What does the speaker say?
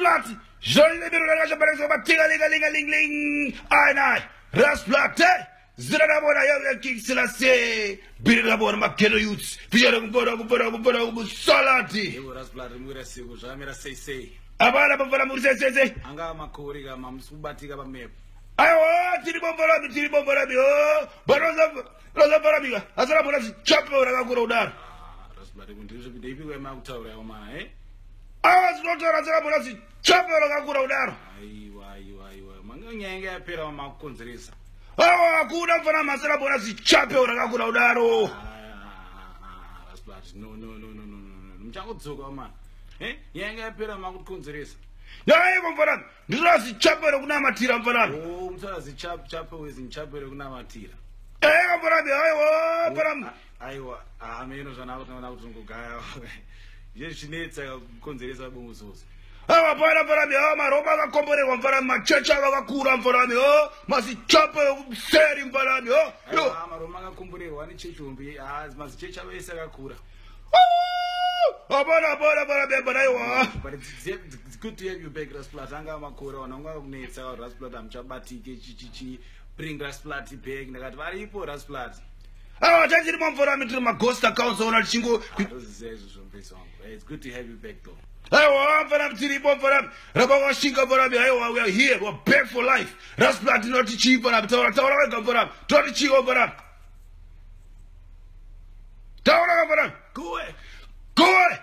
Platy. Jolie biro na kasha pare so batinga ling. Ai. Ras Platy. Zira na bona yo king silase. Biro na bona makeno youths. Fijara kumbora salati. Ewo Ras Platy mwira siku jamira sei. Abana bafana muri sei. Anga makori ga mamsubatika ba mepo. Ayo tiri bombora bi oh. Roza para biga. Asara bona ZiChapel rakakura udaro. Ras Platy ndizvo bideipi kwema kutaura yoma Asara bona ZiChapel rakakura udaro. Aiwa. Manga nyanga yapera makonzeresa. Akuda mfana masara bona ZiChapel rakakura udaro. Ras Platy no. Mchakudzoka ma. Nyanga yapera makonzeresa. Yaye mfana. Ndira ZiChapel kunamatira mfana. Mtsara ZiChapel wezinchapel kunamatira. Mfana ayo mfana. Aiwa, ameno zvana kuti ngogaya. Yezvinetsa kukonzeresa bongozozi. Apana mfana maroba akakomborerwa mfana machecha vakakura mfana ZiChapel seri mfana Maroma akakomborerwa nechechombi mazichecha vese akakura. But it's good to have you back, Ras Platy. Anga makora wananga kunetsa Ras Platy amchabatike chichi bring Ras Platy back. Ndakati varipo Ras Platy. Chachiri mfana mitiri maghost accounts ona chingo. It's good to have you back though. Mfana mitiripo mfana rakawashinga mfana we are here, we are back for life. Ras Platy not cheap mfana taura wega mfana. Toti chigo mfana. Taura mfana. Go away.